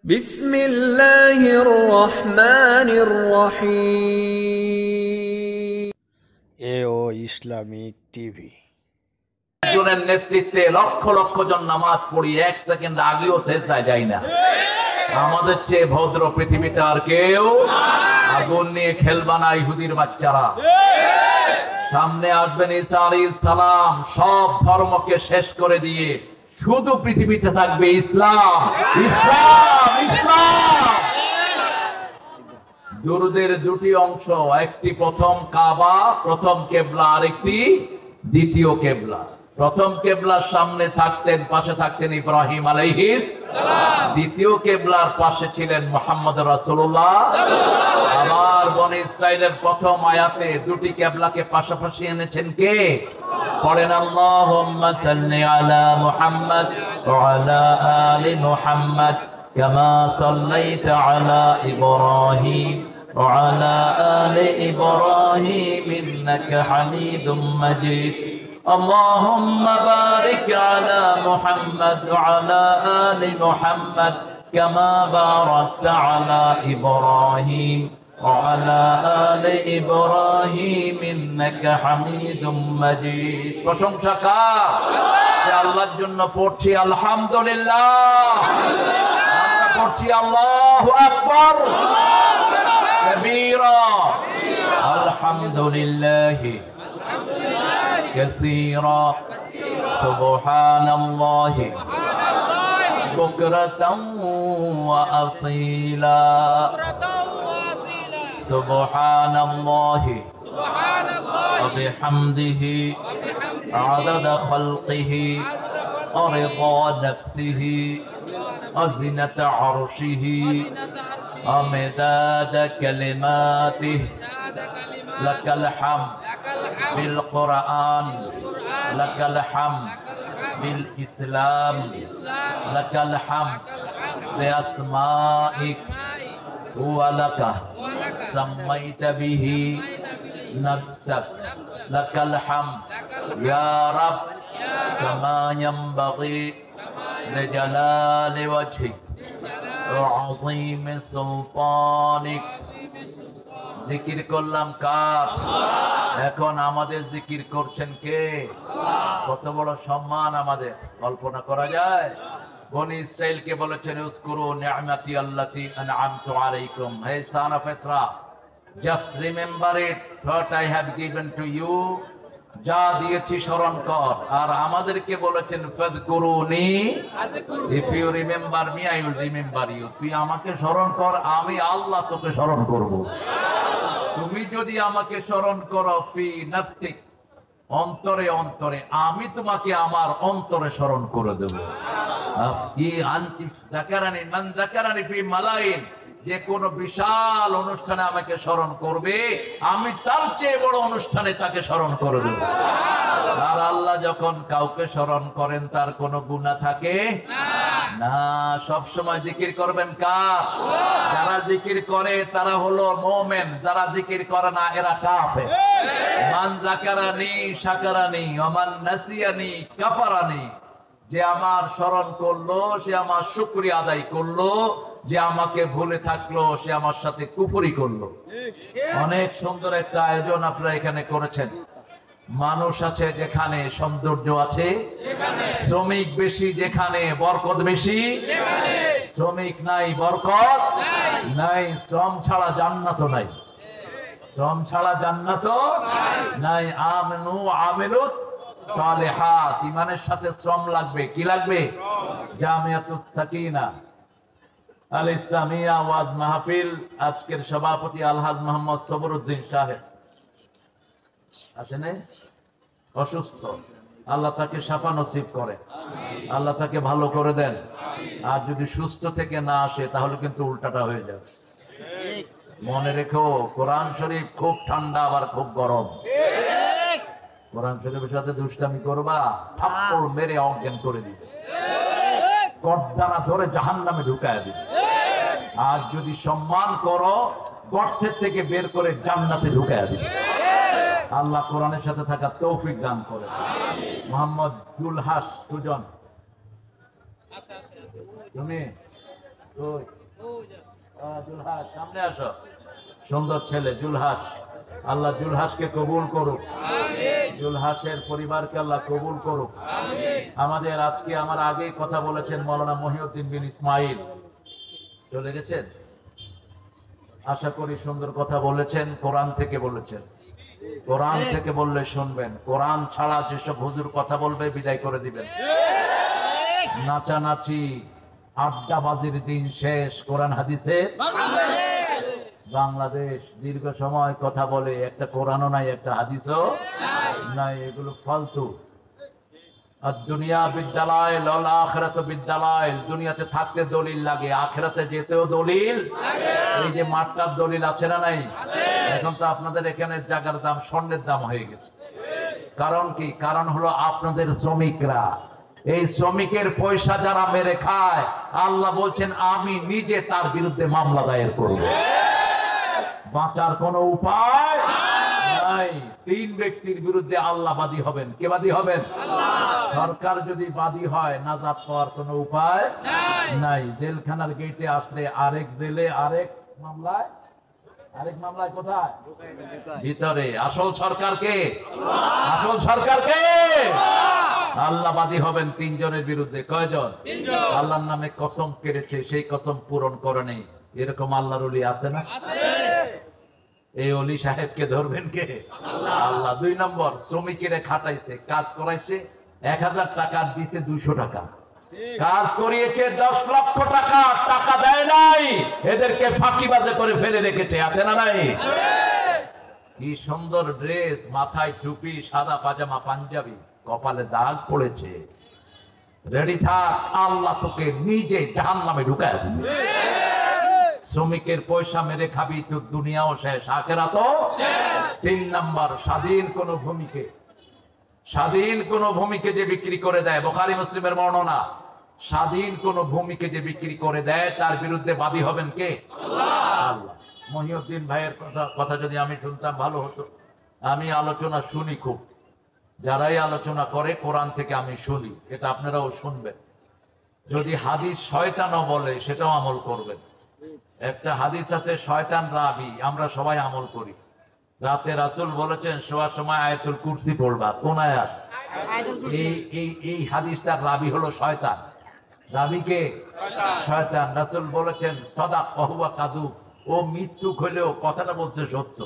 বিসমিল্লাহির রহমানির রহিম। এও ইসলামিক টিভি। একজনের নেতৃত্বে লক্ষ লক্ষ জন নামাজ পড়ি, এক সেকেন্ড আগেও সেজদায় যাই না। আমাদের চেয়ে ভদ্র পৃথিবীতে আর কেউ আগুন নিয়ে খেলবা না ইহুদির বাচ্চারা। সামনে আসবেন ঈসা আলাইহিস সালাম, সব ধর্মকে শেষ করে দিয়ে শুধু পৃথিবীতে থাকবে ইসলাম, ইসলাম, ইসলাম। দুরুদের দুটি অংশ, একটি প্রথম কাবা, প্রথম কেবলা, আরেকটি দ্বিতীয় কেবলা। প্রথম কেবলার সামনে থাকতেন, পাশে থাকতেন ইব্রাহিম আলাইহিস সালাম। দ্বিতীয় কেবলার পাশে ছিলেন মুহাম্মদ রাসূলুল্লাহ। আবার বনি ইসরাইলের প্রথম আয়াতে দুটি কেবলাকে পাশাপাশি এনেছেন কে? পড়েন আল্লাহুম্মা সাল্লি আলা মুহাম্মদ ওয়া আলা আলি মুহাম্মদ কামা সাল্লাইতা আলা ইব্রাহিম ওয়া আলা আলি ইব্রাহিম ইন্নাকা হামিদুম মাজিদ। اللهم بارك على محمد وعلى آل محمد كما باركت على إبراهيم وعلى آل إبراهيم إنك حميد مجيد। প্রশংসা কার? আল্লাহর জন্য পড়ছি আলহামদুলিল্লাহ। আমরা পড়ছি আল্লাহু আকবার কবীরা, আলহামদুলিল্লাহ كثيرا سبحان الله بكرة وأصيلا سبحان الله وبحمده عدد خلقه ورضا نفسه وزنة عرشه ومداد كلماته لك الحمد بالقرآن لك الحمد بالإسلام لك الحمد بأسمائك ولك سميت به نفسك لك الحمد يا رب كما ينبغي لجلال وجهك وعظيم سلطانك। জিকির করলাম কার? এখন আমাদের জিকির করছেন কে? কত বড় সম্মান আমাদের, কল্পনা করা যায়? বনি ইসরাইলকে বলেছেন উযকুরু নি'মাতি আল্লাতী আন'আমতু আলাইকুম। হে son of Isra, just remember it what I have given to you. যা দিয়েছি স্মরণ কর। আর আমাদেরকে বলেছেন ফাযকুরুনি, if you remember me I will remember you. তুই আমাকে স্মরণ কর, আমি আল্লাহ তোকে স্মরণ করব। তুমি যদি আমাকে স্মরণ করো ফি নাফসিক, অন্তরে অন্তরে, আমি তোমাকে আমার অন্তরে স্মরণ করে দেব। কি আনতি যাকারানি মান যাকারানি ফি মালাইন, যে কোন বিশাল অনুষ্ঠানে আমাকে স্মরণ করবে, আমি তার চেয়ে বড় অনুষ্ঠানে তাকে স্মরণ করে দেব। আর আল্লাহ যখন কাউকে স্মরণ করেন তার কোনো গুনাহ থাকে না। সব সময় জিকির করবেন কার? যারা জিকির করে তারা হলো মুমিন, যারা জিকির করে না এরা কাফের। মান যাকারানি শাকারানি ওয়া মান নাসিয়ানি কাফারানি। যে আমার স্মরণ করলো সে আমার শুকরিয়া আদায় করলো, যে আমাকে ভুলে থাকলো সে আমার সাথে কুফরি করলো। অনেক সুন্দর একটা আয়োজন আপনারা এখানে করেছেন। মানুষ আছে যেখানে সৌন্দর্য আছে, শ্রমিক বেশি যেখানে বরকত বেশি, শ্রমিক নাই বরকত নাই। শ্রম ছাড়া জান্নাত নাই, শ্রম ছাড়া জান্নাত নাই। আমানু আমিলুস সালিহাত, ঈমানের সাথে শ্রম লাগবে। কি লাগবে? জামিয়াতুস সাকিনা আল ইসলামিয়া ওয়াজ মাহফিল, আজকের সভাপতি আলহাজ মোহাম্মদ সবরউদ্দিন সাহেব আসেন, অসুস্থ। আল্লাহ তাকে শাফা নসিব করে, আল্লাহ তাকে ভালো করে দেন। আর যদি সুস্থ থেকে না আসে তাহলে কিন্তু উল্টাটা হয়ে যাবে। মনে রেখো, কোরআন শরীফ খুব ঠান্ডা আবার খুব গরম। কোরআন শরীফের সাথে দুষ্টামি করবা, থাপ্পড় মেরে অজ্ঞান করে দিবে, গর্দানা ধরে জাহান্নামে ঢুকায় দিবে। আর যদি সম্মান করো, গর্তের থেকে বের করে জান্নাতে ঢুকায় দিবে। আল্লাহ কোরআনের সাথে থাকা তৌফিক দান করে। মোহাম্মদ জুলহাস সুজন, তুমি ওই জুলহাস সামনে আসো, সুন্দর ছেলে জুলহাস। আল্লাহ জুলহাসকে কবুল করুক, জুলহাসের পরিবারকে আল্লাহ কবুল করুক। আমাদের আজকে আমার আগে কথা বলেছেন মাওলানা মহিউদ্দিন বিন ইসমাইল, চলে গেছেন। আশা করি সুন্দর কথা বলেছেন, কোরআন থেকে বলেছেন। কোরআন থেকে বললে শুনবেন, কোরআন ছাড়া যেসব হুজুর কথা বলবে বিদায় করে দিবেন। নাচানাচি আড্ডাবাজির দিন শেষ। কোরআন হাদিসে বাংলাদেশ দীর্ঘ সময় কথা বলে, একটা কোরআনও নাই, একটা হাদিসও নাই, এগুলো ফালতু। আর দুনিয়া বিদ্যালয়, লল আখিরাত বিদ্যালয়। দুনিয়াতে থাকতে দলিল লাগে, আখিরাতে যেতেও দলিল। এই যে মাঠটার দলিল আছে না নাই? এখন তো আপনাদের এখানে জায়গার দাম স্বর্ণের দাম হয়ে গেছে। কারণ কি? কারণ হলো আপনাদের শ্রমিকরা, এই শ্রমিকের পয়সা যারা মেরে খায়, আল্লাহ বলছেন আমি নিজে তার বিরুদ্ধে মামলা দায়ের করব। বাঁচার কোন উপায় নাই। তিন ব্যক্তির বিরুদ্ধে আল্লাহ বাদী হবেন। কে বাদী হবেন? সরকার যদি বাদী হয়, নাজাত পাওয়ার কোন উপায় নাই। জেলখানার গেটে আসলে আরেক জেলে, আরেক মামলায়, আরেক মামলায় কোথায়? ভিতরে। আসল সরকারকে, আসল সরকারকে আল্লাহ বাদী হবেন তিনজনের বিরুদ্ধে। কয়জন? আল্লাহর নামে কসম কেড়েছে, সেই কসম পূরণ করে নেই, এরকম আল্লাহর ওলি আছে না? এই অলি সাহেবকে ধরবেন কে? আল্লাহ। 2 নম্বর, শ্রমিকের খাটাইছে, কাজ করাইছে, 1000 টাকা দিছে 200 টাকা, কাজ করিয়েছে 10 লক্ষ টাকা, টাকা দেয় নাই, এদেরকে ফাঁকিবাজে করে ফেলে রেখেছে। আছে না নাই? কি সুন্দর ড্রেস, মাথায় টুপি, সাদা পাজামা পাঞ্জাবি, কপালে দাগ পড়েছে। রেডি থাক, আল্লাহ তোকে নিজে জাহান্নামে ঢুকায় দিবে। শ্রমিকের পয়সা মেরে খাবি, তোর দুনিয়াও শেষ, আখিরাতও শেষ। 3 নাম্বার, স্বাধীন কোন ভূমিকে, স্বাধীন কোন ভূমিকে যে বিক্রি করে দেয়, বুখারী মুসলিমের বর্ণনা, স্বাধীন কোন ভূমিকে যে বিক্রি করে দেয় তার বিরুদ্ধে বাদী হবেন কে? আল্লাহ। মহিউদ্দিন ভাইয়ের কথা যদি আমি শুনতাম ভালো হতো। আমি আলোচনা শুনি খুব, যারাই আলোচনা করে কোরআন থেকে আমি শুনি, এটা আপনারাও শুনবেন। যদি হাদিস শয়তানও বলে সেটাও আমল করবেন। একটা হাদিস আছে শয়তান রাবি, আমরা সবাই আমল করি। রাতে রাসূল বলেছেন শোয়ার সময় আয়াতুল কুরসি পড়বা। কোন আয়াত? এই হাদিসটার রাবি হলো শয়তান। রাবিকে শয়তান। রাসূল বলেছেন সাদাক ওয়া হুয়া কাযুব, ও মিথ্যুক হলেও কথাটা বলছে সত্য।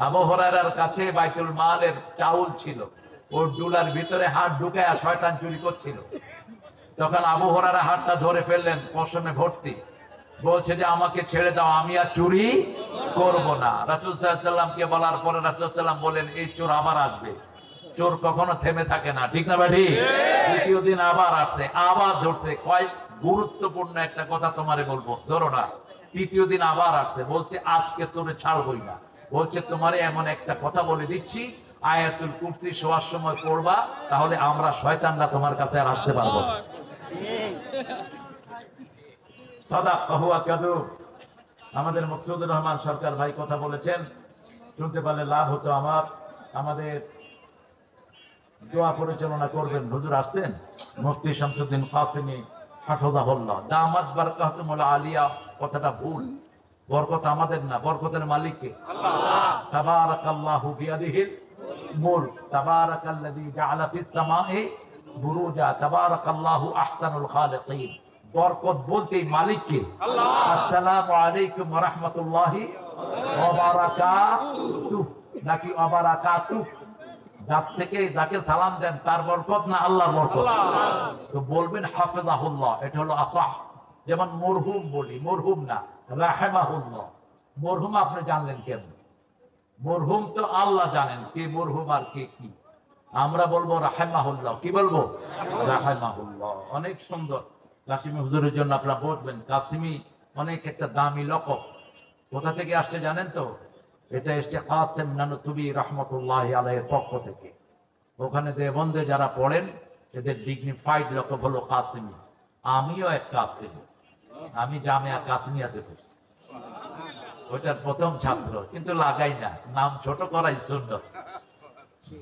আবু হুরায়রার কাছে বাইতুল মালের চাউল ছিল, ওর ডুলার ভিতরে হাত ঢুকায় শয়তান চুরি করছিল। তখন আবু হুরায়রা হাতটা ধরে ফেললেন, পশমে ভর্তি, বলছে যে আমাকে ছেড়ে দাও, আমি আর চুরি করব না। রাসূল সাল্লাল্লাহু আলাইহি ওয়াসাল্লামকে বলার পরে রাসূল সাল্লাল্লাহু আলাইহি ওয়াসাল্লাম বলেন এই চোর আবার আসবে। চোর কখনো থেমে থাকে না, ঠিক না ভাই? দ্বিতীয় দিন আবার আসছে, আবার ধরছে। কয় গুরুত্বপূর্ণ একটা কথা তোমারে বলবো, ধরো না। তৃতীয় দিন আবার আসছে, বলছে আজকে তোরে ছাড়বই না। বলছে তোমারে এমন একটা কথা বলে দিচ্ছি, আয়াতুল কুরসি শোয়ার সময় পড়বা, তাহলে আমরা শয়তানরা তোমার কাছে আর আসতে পারবো না। সাদাক ওয়া হুয়া কাযুব। আমাদের মকসুদুর রহমান সরকার ভাই কথা বলেছেন, শুনতে পারলে লাভ হতো আমার। আমাদের দোয়া পরিচালনা করবেন হুজুর আসছেন, মুফতি শামসুদ্দিন কাসেমি হাফিজাহুল্লাহ দামাত বারাকাতুহুল আলিয়া। কথাটা ভুল, বরকত আমাদের না, বরকতের মালিক কে? আল্লাহ। তাবারাকাল্লাহু বিয়াদিহিল মুলক, তাবারাকাল্লাযী জাআলা ফিস সামাই বুরুজা, তাবারাকাল্লাহু আহসানুল খালিকিন। বরকত বলতেই মালিক কে? আল্লাহ। আসসালামু আলাইকুম ওয়া রাহমাতুল্লাহি ওয়া বারাকাতুহু, নাকি ওয়া বারাকাতুহু? যার থেকে যাকে সালাম দেন তার বরকত না আল্লাহর বরকত? তো বলবেন হাফিজাহুল্লাহ, এটা হলো আসাহ। যেমন মরহুম বলি, মরহুম না রাহিমাহুল্লাহ। মরহুম আপনি জানলেন কেন? মরহুম তো আল্লাহ জানেন কে মরহুম আর কে কি। আমরা বলবো রাহিমাহুল্লাহ। কি বলবো? রাহিমাহুল্লাহ। অনেক সুন্দর। কাসিমি হুজুরের জন্য আপনারা বলবেন। কাসিমি অনেক একটা দামি লকব। কোথা থেকে আসছে জানেন তো? এটা এসছে কাসেম নানুতুবি রহমতুল্লাহি আলাইহির পক্ষ থেকে। ওখানে দেওবন্দে যারা পড়েন এদের ডিগনিফাইড লকব হলো কাসিমি। আমিও এক কাসিমি, আমি জামিয়া কাসিমিয়াতে পড়ছি, ওইটার প্রথম ছাত্র, কিন্তু লাগাই না, নাম ছোট করাই সুন্নাত।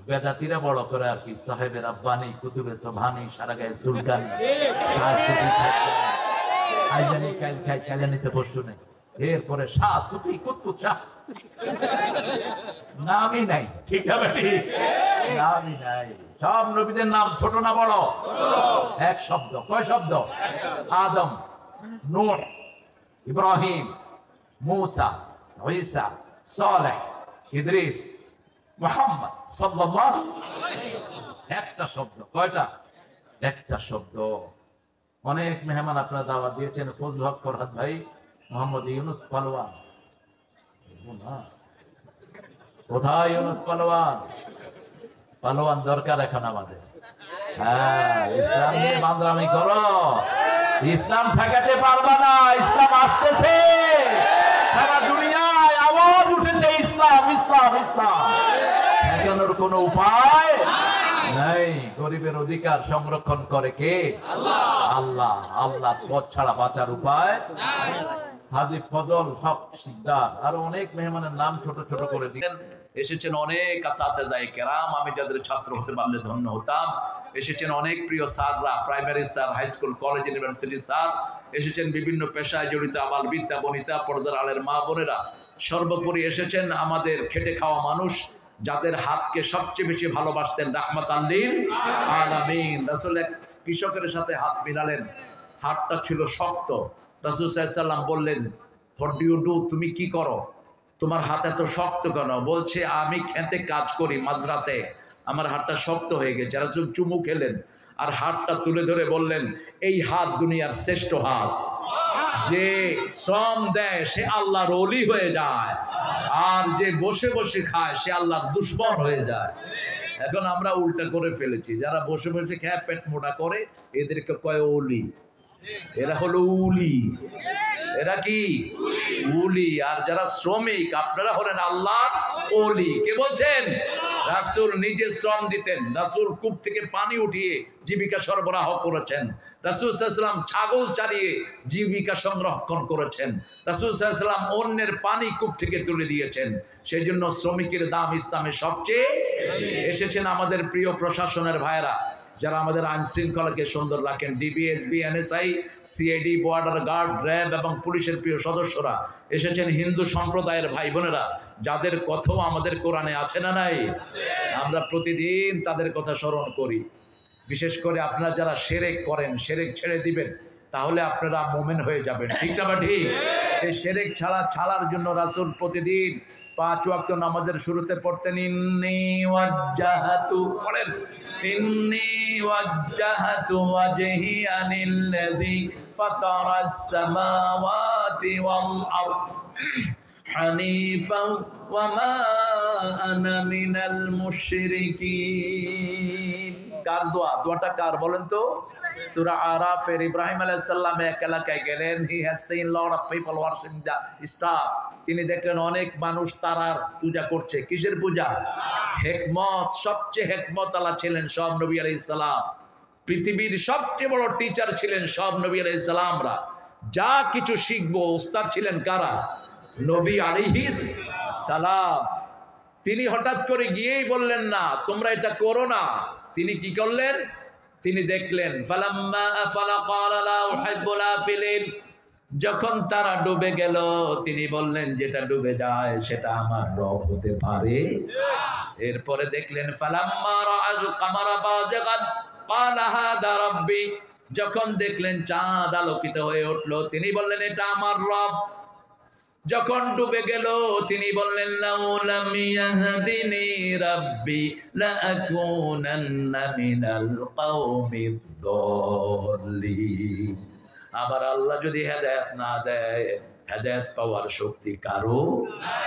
বেদাতিরা বড় করে আর কি, সাহেবের আব্বানি, কুতুবে সুবহানি, সারা গায়ে চুলকানি, আইজানি কাইজানিতে বসু নেই, এরপরে শাহ সুফি কুতুব শাহ নামই নাই। ঠিক আছে, ঠিক নামই নাই। সব নবীদের নাম ছোট না বড়? এক শব্দ। কয় শব্দ? আদম, নূহ, ইব্রাহিম, মূসা, ঈসা, সালেহ, ইদ্রিস, মুহাম্মদ সাল্লাল্লাহু একটা শব্দ। কয়টা? একটা শব্দ। অনেক মেহমান আপনারা দাওয়াত দিয়েছেন, ফজল হক ফরহাদ ভাই, মোহাম্মদ ইউনুস পালোয়ান। কোথায় ইউনুস পালোয়ান? পালোয়ান দরকার এখন আমাদের। হ্যাঁ, ইসলাম নিয়ে বান্দরামি করো, ইসলাম ঠেকাতে পারবা না। ইসলাম আসতেছে, সারা দুনিয়ায় আওয়াজ উঠেছে ইসলাম ইসলাম ইসলাম। ঠেকানোর কোন উপায় নাই। গরিবের অধিকার সংরক্ষণ করে কে? আল্লাহ। আল্লাহ পথ ছাড়া বাঁচার উপায়। হাজী ফজল হক সিকদার আরো অনেক মেহমানের নাম ছোট ছোট করে দিলেন। এসেছেন অনেক আসাতেজায়ে কেরাম, আমি যাদের ছাত্র হতে পারলে ধন্য হতাম। এসেছেন অনেক প্রিয় স্যাররা, primary sir, high school, college, university sir. এসেছেন বিভিন্ন পেশায় জড়িত আবাল বিদ্যা বনিতা, পর্দার আলের মা বোনেরা। সর্বোপরি এসেছেন আমাদের খেটে খাওয়া মানুষ, যাদের হাতকে সবচেয়ে বেশি ভালোবাসতেন রাহমাতাল লিল আলামিন। রাসূল এক কৃষকের সাথে হাত মিলালেন, হাতটা ছিল শক্ত। রাসূল সাল্লাল্লাহু আলাইহি ওয়াসাল্লাম বললেন, হোয়াট ডু ইউ ডু? তুমি কি করো? তোমার হাত এত শক্ত কেন? বলছে, আমি খেতে কাজ করি মাঝরাতে, আমার হাতটা শক্ত হয়ে গেছে। রাসূল চুমু খেলেন আর হাতটা তুলে ধরে বললেন, এই হাত দুনিয়ার শ্রেষ্ঠ হাত। যে শ্রম দেয় সে আল্লাহর ওলি হয়ে যায়, আর যে বসে বসে খায় সে আল্লাহর দুশমন হয়ে যায়। এখন আমরা উল্টা করে ফেলেছি, যারা বসে বসে খায় পেট মোটা করে এদেরকে কয় ওলি। এরা হলো উলি। এরা কি? উলি। আর যারা শ্রমিক আপনারা হলেন আল্লাহর ওলি। কে বলছেন? রাসূল নিজে শ্রম দিতেন। রাসূল কূপ থেকে পানি উঠিয়ে জীবিকা সরবরাহ করেছেন। রাসূল সাল্লাল্লাহু আলাইহি ওয়াসাল্লাম ছাগল চারিয়ে জীবিকা সংরক্ষণ করেছেন। রাসূল সাল্লাল্লাহু আলাইহি ওয়াসাল্লাম অন্যের পানি কূপ থেকে তুলে দিয়েছেন। সেই জন্য শ্রমিকের দাম ইসলামে সবচেয়ে। এসেছেন আমাদের প্রিয় প্রশাসনের ভাইরা, যারা আমাদের আইন শৃঙ্খলাকে সুন্দর রাখেন, DBSB, NSI, CID, border guard, RAB এবং পুলিশের প্রিয় সদস্যরা। এসেছেন হিন্দু সম্প্রদায়ের ভাই বোনেরা, যাদের কথাও আমাদের কোরআনে আছে না নাই? আমরা প্রতিদিন তাদের কথা স্মরণ করি। বিশেষ করে আপনারা যারা শিরক করেন, শিরক ছেড়ে দিবেন, তাহলে আপনারা মুমিন হয়ে যাবেন। ঠিক না? ঠিক। এই শিরক ছাড়ার জন্য রাসূল প্রতিদিন 5 ওয়াক্ত নামাজের শুরুতে পড়তেন, ইন্নী ওয়াজ্জাহাতু, পড়েন, ইন্নী ওয়াজ্জাহাতু ওয়াজহিয়া লিল্লাযী ফাতারাস সামাওয়াতি ওয়াল আরদ হানিফাও ওয়া মা আনা মিনাল মুশরিকিন। কার দোয়া? দোয়াটা কার বলেন তো? সূরা আরাফের। ইব্রাহিম আলাইহিস সালাম এক এলাকায় গেলেন। He has seen lot of people worshipping the star. তিনি দেখলেন অনেক মানুষ তারার পূজা করছে। কিসের পূজা? হিকমত। সবচেয়ে হিকমত আলা ছিলেন সব নবী আলাইহিস সালাম। পৃথিবীর সবচেয়ে বড় টিচার ছিলেন সব নবী আলাইহিস সালামরা। যা কিছু শিখবো ওস্তাদ ছিলেন কারা? নবী আলাইহিস সালাম। তিনি হঠাৎ করে গিয়েই বললেন না তোমরা এটা করো না। তিনি কি করলেন? তিনি দেখলেন ফালাম্মা আফালা ক্বালা লা উহিব্বুল আফিলিন। যখন তারা ডুবে গেল তিনি বললেন যেটা ডুবে যায় সেটা আমার রব হতে পারে। এরপরে দেখলেন ফালাম্মা রাআল কামারা বাযিগান ক্বালা হাদা রাব্বি। যখন দেখলেন চাঁদ আলোকিত হয়ে উঠল তিনি বললেন এটা আমার রব। যখন ডুবে গেল তিনি বললেন লাউ লাম ইয়াহদিনি রাব্বি লাআকুনান্না মিনাল কওমিদ দাল্লিন। আবার আল্লাহ যদি হেদায়েত না দেয়, হেদায়েত পাওয়ার শক্তি কারো।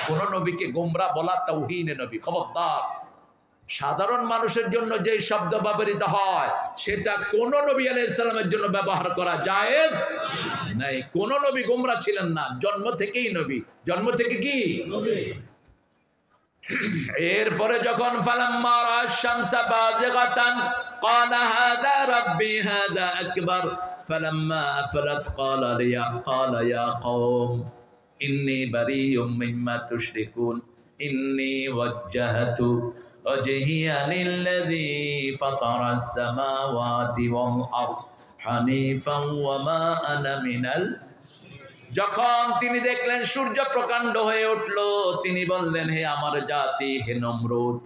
কোন নবীকে গোমরা বলা তাওহীনে নবী। খবরদার, সাধারণ মানুষের জন্য যে শব্দ ব্যবহৃত হয় সেটা কোন নবী আলাইহিস সালামের জন্য ব্যবহার করা জায়েজ নাই। কোন নবী গোমরা ছিলেন না, জন্ম থেকেই নবী। জন্ম থেকে কি নবী। এরপরে যখন ফালাম্মা রা'আশ-শামসা বাযিগাতান ক্বালা হাযা রাব্বি হাযা আকবার ফালাম্মা আফলাত ক্বালা ইয়া কওম ইন্নী বারিউম মিম্মা তুশরিকুন ইন্নী ওয়াজ্জাহতু ওয়াজহিয়া লিল্লাযী ফাতারাস সামাওয়াতি ওয়াল আরদ হানিফাও ওয়া মা আনা মিনাল। যখন তিনি দেখলেন সূর্য প্রকাণ্ড হয়ে উঠল, তিনি বললেন, হে আমার জাতি, হে নমরুদ,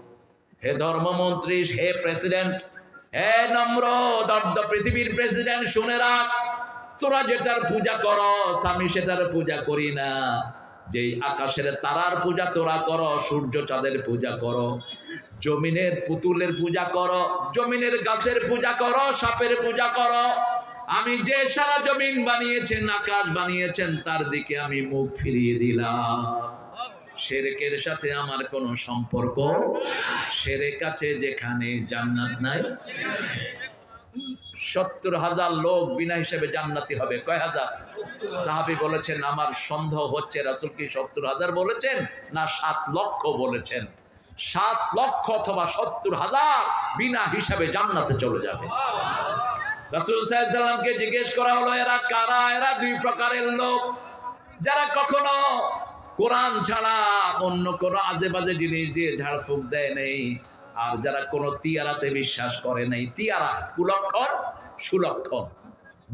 হে ধর্মমন্ত্রী, হে প্রেসিডেন্ট, হে নমরুদ, অর্ধ পৃথিবীর প্রেসিডেন্ট, শুনে রাখ, তোরা যেটার পূজা করস আমি সেটার পূজা করি না। যেই আকাশের তারার পূজা তোরা করো, সূর্য চাঁদের পূজা করো, জমিনের পুতুলের পূজা করো, জমিনের গাছের পূজা করো, সাপের পূজা করো, আমি যে সারা জমিন বানিয়েছেন, আকাশ বানিয়েছেন, তার দিকে আমি মুখ ফিরিয়ে দিলাম। শিরকের সাথে আমার কোনো সম্পর্ক। শিরক আছে যেখানে জান্নাত নাই। ৭০,০০০ লোক বিনা হিসেবে জান্নাতি হবে। কয় হাজার? সাহাবী বলেছেন, আমার সন্দেহ হচ্ছে রাসূল কি ৭০,০০০ বলেছেন না ৭ লক্ষ বলেছেন। ৭ লক্ষ অথবা ৭০,০০০ বিনা হিসাবে জান্নাতে চলে যাবে। রাসূল সাল্লাল্লাহু আলাইহি ওয়াসাল্লামকে জিজ্ঞেস করা হলো, এরা কারা? এরা দুই প্রকারের লোক, যারা কখনো কোরআন ছাড়া অন্য কোনো আজে বাজে জিনিস দিয়ে ঝাড়ফুঁক দেয় নেই, আর যারা কোনো তিয়ারাতে বিশ্বাস করে নাই। তিয়ারা কুলক্ষণ সুলক্ষণ।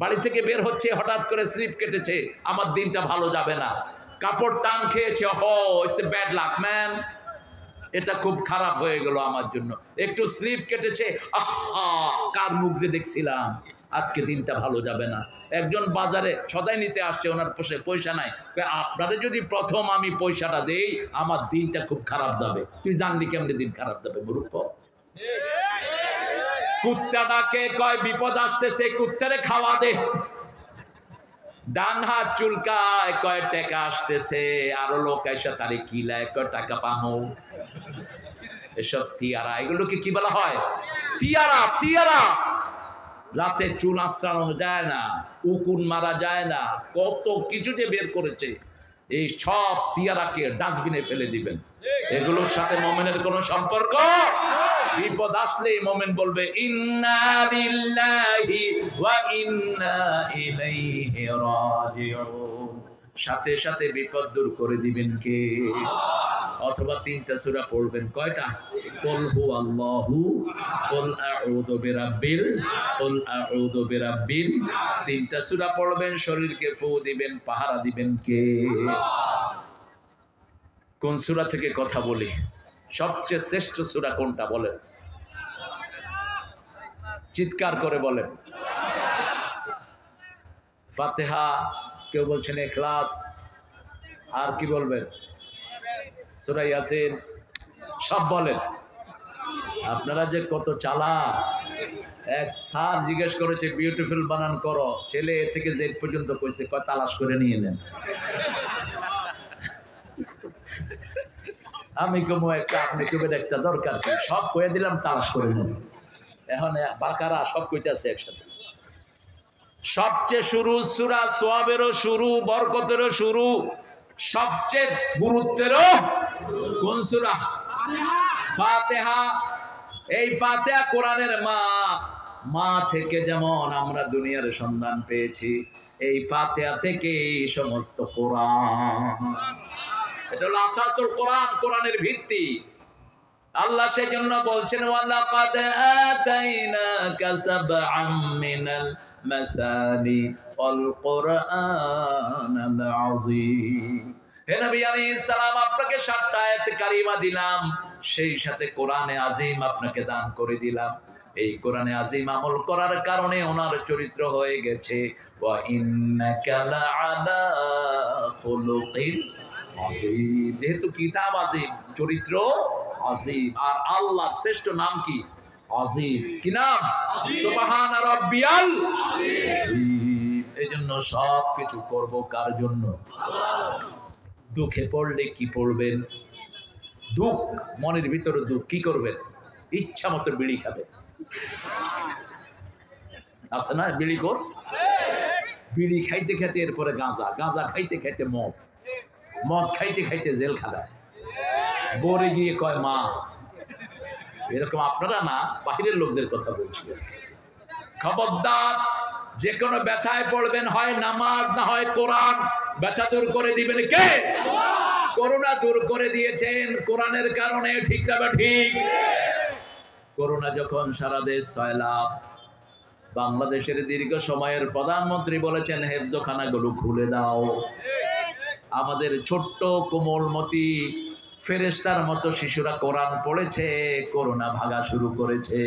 বাড়ি থেকে বের হচ্ছে, হঠাৎ করে স্লিপ কেটেছে, আমার দিনটা ভালো যাবে না। কাপড় টান খেয়েছে, it's a bad luck man, এটা খুব খারাপ হয়ে গেল আমার জন্য। একটু স্লিপ কেটেছে, আহা কার মুখ যে দেখছিলাম, আজকে দিনটা ভালো যাবে না। একজন বাজারে সদাই নিতে আসছে, ওনার পয়সা নাই। আপনারে যদি প্রথম আমি পয়সাটা দেই, আমার দিনটা খুব খারাপ যাবে। তুই জানলি কেমনে দিন খারাপ যাবে মূর্খ? কুত্তাটাকে কয় বিপদ আসতেছে, কুত্তারে খাওয়া দে। ডান হাত চুলকায়, কয় টাকা আসতেছে, আরো লোক এসে তারে কিলায়, কয় টাকা পামো। এসব তিয়ারা, এগুলোকে কি বলা হয়? তিয়ারা। তিয়ারা। রাতে চুল আঁচড়ানো যায় না, উকুন মারা যায় না, কত কিছু যে বের করেছে। এই সব তিয়ারাকে ডাস্টবিনে ফেলে দিবেন। এগুলোর সাথে মুমিনের কোনো সম্পর্ক। বিপদ আসলেই মুমিন বলবে ইন্না লিল্লাহি ওয়া ইন্না ইলাইহি রাজিউন। সাথে সাথে বিপদ দূর করে দিবেন কে? অথবা 3টা সূরা পড়বেন। কয়টা? কুল হুয়াল্লাহু, কুল আউযু বিরাব্বিল, কুল আউযু বিরাব্বিন। 3টা সূরা পড়বেন, শরীরকে ফু দিবেন, পাহারা দিবেন কে? কোন সূরা থেকে কথা বলি? সবচেয়ে শ্রেষ্ঠ সূরা কোনটা বলেন? চিৎকার করে বলেন। ফাতিহা, কেউ বলছেন ইখলাস, আর কি বলবেন? সূরা ইয়াসিন, সব বলেন। আপনারা যে কত চালাক। এক স্যার জিজ্ঞেস করেছে বিউটিফুল বানান করো, ছেলে এ থেকে জেড পর্যন্ত কইছে, কয় তালাশ করে নিয়ে নেন। আমি কমো একটা, আপনি কবেন একটা, দরকার কি? সব কয়ে দিলাম, তালাশ করে নেন। এখন বাকারা সব কইতেছে একসাথে। সবচেয়ে শুরু সূরা সোয়াবেরও শুরু, বরকতেরও শুরু, সবচেয়ে গুরুত্বেরও কোন সূরা? ফাতিহা। এই ফাতিহা কোরআনের মা। মা থেকে যেমন আমরা দুনিয়ার সন্ধান পেয়েছি, এই ফাতিহা থেকে সমস্ত কোরআন। এটা হলো আসাসুল কোরআন, কোরআনের ভিত্তি। আল্লাহ সেজন্য বলছেন ওয়ালাকাদ আতাইনাকা সাবআম মিনাল মাসানি ওয়াল কুরআনাল আযীম। হে নবী আলাইহিস সালাম, আপনাকে 7টা আয়াত কারিমা দিলাম, সেই সাথে কোরআনে আযীম আপনাকে দান করে দিলাম। এই কোরআনে আযীম আমল করার কারণে ওনার চরিত্র হয়ে গেছে ওয়া ইন্নাকা লাআলা খুলুকিন আযীম। যেহেতু কিতাব আযীম, চরিত্র আযীম, আর আল্লাহর শ্রেষ্ঠ নাম কি? আযীম। কি নাম? সুবহান রাব্বিয়াল আযীম। এজন্য সব কিছু করব কার জন্য? দুঃখে পড়লে কি পড়বেন? দুঃখ, মনের ভিতরে দুঃখ, কি করবেন? ইচ্ছা মতো বিড়ি খাবেন। আছে না বিড়ি কর? বিড়ি খাইতে খাইতে এরপরে গাঁজা, গাঁজা খাইতে খাইতে মদ, মদ খাইতে খাইতে জেল খালায়, বরে গিয়ে কয় মা। এরকম আপনারা না, বাহিরের লোকদের কথা বলছি। খবরদার, যে কোনো ব্যথায় পড়বেন, হয় নামাজ না হয় কোরআন। ব্যথা দূর করে দিবেন কে? করোনা দূর করে দিয়েছেন কোরআনের কারণে, ঠিক না? ঠিক। করোনা যখন সারা দেশ সয়লাব, বাংলাদেশের দীর্ঘ সময়ের প্রধানমন্ত্রী বলেছেন হেফজখানাগুলো খুলে দাও। আমাদের ছোট্ট কোমলমতি ফেরেশতার মতো শিশুরা কোরআন পড়েছে, করোনা ভাগা শুরু করেছে।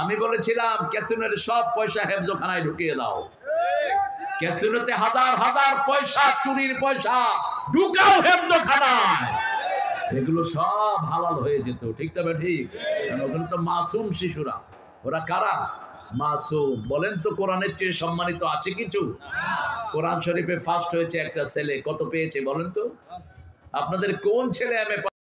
আমি বলেছিলাম ক্যাসিনোর সব পয়সা হেফজখানায় ঢুকিয়ে দাও। ক্যাসিনোতে হাজার হাজার পয়সা, চুরির পয়সা ঢুকাও হেফজখানায়, এগুলো সব হালাল হয়ে যেত। ঠিক তবে ঠিক, কারণ ওখানে তো মাসুম শিশুরা। ওরা কারা? মাসুম। বলেন তো কোরআনের চেয়ে সম্মানিত আছে কিছু? কোরআন শরীফে ফার্স্ট হয়েছে একটা ছেলে, কত পেয়েছে বলেন তো? আপনাদের কোন ছেলে এমএ